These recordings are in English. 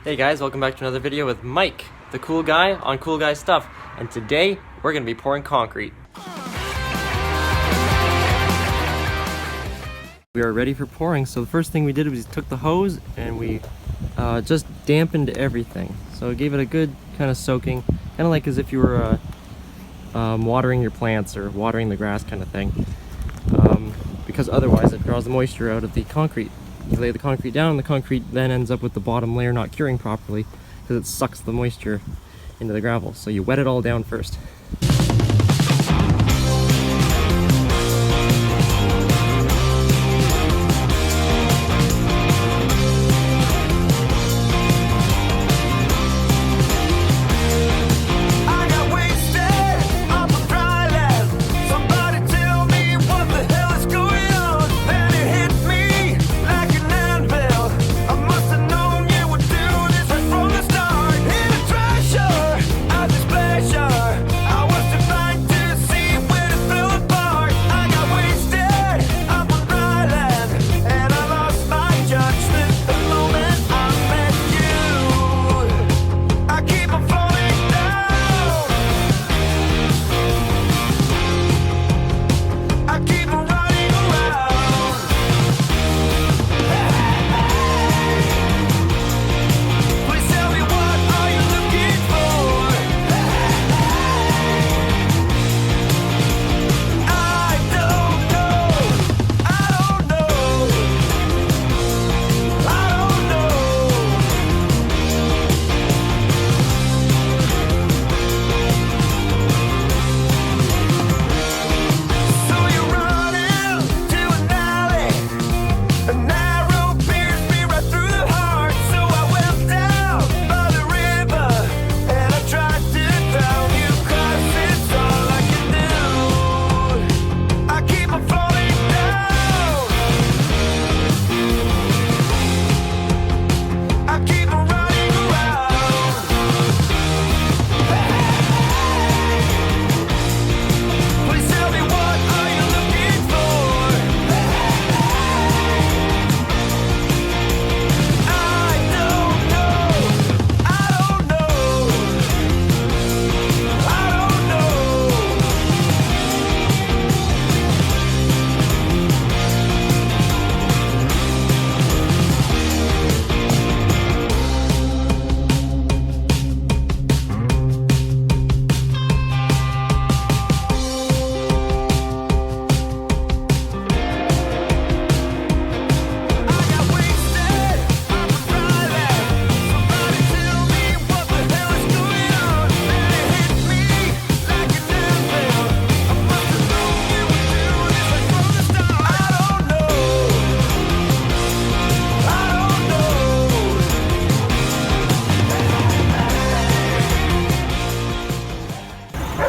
Hey guys, welcome back to another video with Mike, the cool guy on Cool Guy Stuff, and today we're going to be pouring concrete. We are ready for pouring, so the first thing we did was we took the hose and we just dampened everything. So it gave it a good kind of soaking, kind of like as if you were watering your plants or watering the grass kind of thing, because otherwise it draws the moisture out of the concrete. You lay the concrete down, the concrete then ends up with the bottom layer not curing properly because it sucks the moisture into the gravel. So you wet it all down first.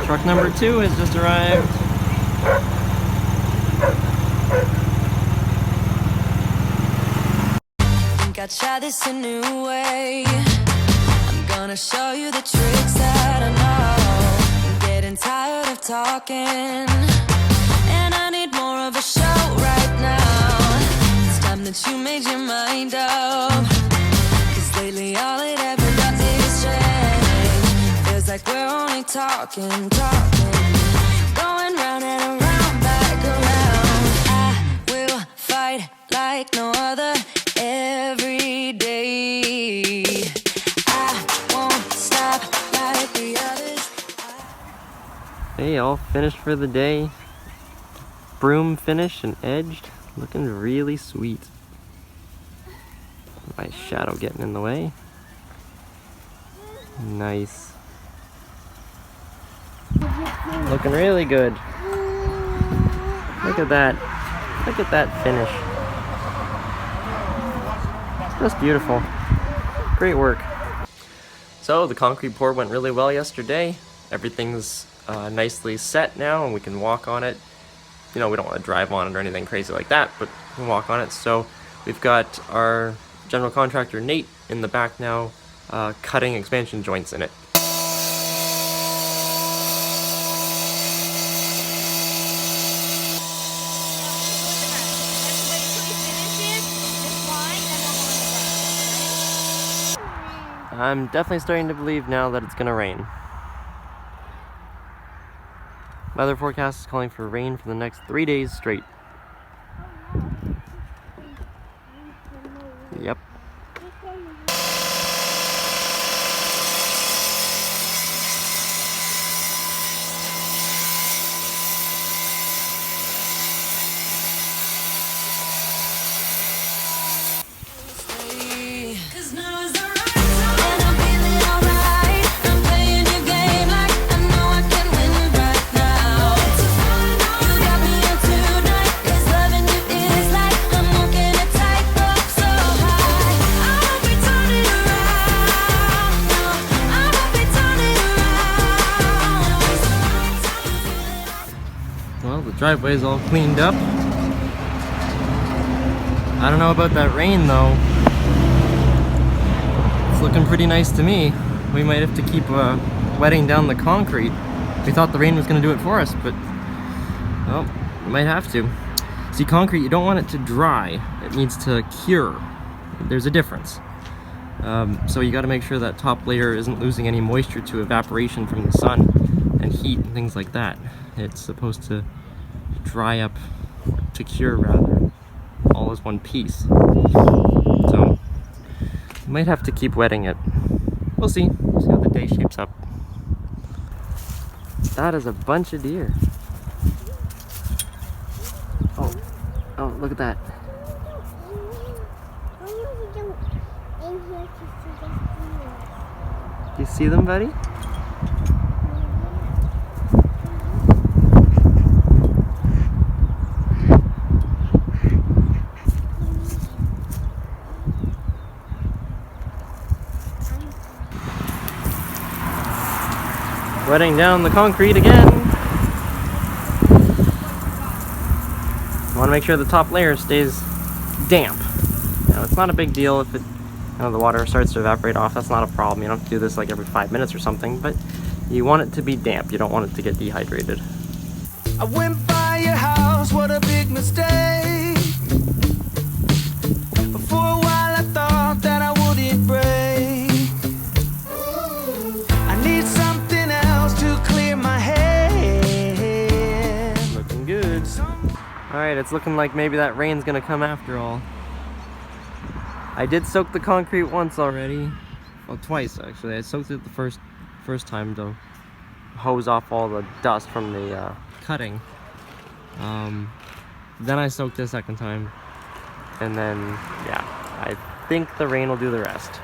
Truck number 2 has just arrived. Think I'll try this a new way. I'm gonna show you the tricks that I know. I'm getting tired of talking, and I need more of a show right now. It's time that you made your mind up, 'cause lately all it ever does is change. Feels like we're only talking, going round and around, back around. I will fight like no other every day. I won't stop like the others. Hey, all finished for the day. Broom finished and edged, looking really sweet. My shadow getting in the way. Nice. Looking really good. Look at that. Look at that finish. Just beautiful. Great work. So the concrete pour went really well yesterday. Everything's nicely set now and we can walk on it. You know, we don't want to drive on it or anything crazy like that, but we can walk on it. So we've got our general contractor Nate in the back now, cutting expansion joints in it. I'm definitely starting to believe now that it's gonna rain. Weather forecast is calling for rain for the next 3 days straight. Yep. Cause now is the right time. And I'm feeling alright. I'm playing your game like I know I can win right now. You got me in tonight. 'Cause loving you is like I'm walking a tightrope so high. I won't be turning around. No, I won't be turning around. Well, the driveway's all cleaned up. I don't know about that rain though. It's looking pretty nice to me. We might have to keep wetting down the concrete. We thought the rain was going to do it for us, but well, we might have to. See, concrete, you don't want it to dry. It needs to cure. There's a difference. So you got to make sure that top layer isn't losing any moisture to evaporation from the sun and heat and things like that. It's supposed to dry up, to cure rather, all as one piece. So might have to keep wetting it. We'll see. We'll see how the day shapes up. That is a bunch of deer. Oh, look at that. Do you see them, buddy? Wetting down the concrete again. Want to make sure the top layer stays damp. Now, it's not a big deal if the water starts to evaporate off. That's not a problem. You don't have to do this like every 5 minutes or something, but you want it to be damp. You don't want it to get dehydrated. I went by your house, what a big mistake. For a while I thought that I wouldn't break. I need something else to clear my head. Looking good. Alright, it's looking like maybe that rain's gonna come after all. I did soak the concrete once already. Well, twice actually. I soaked it the first time to hose off all the dust from the cutting. Then I soaked it a second time. And then, yeah, I think the rain will do the rest.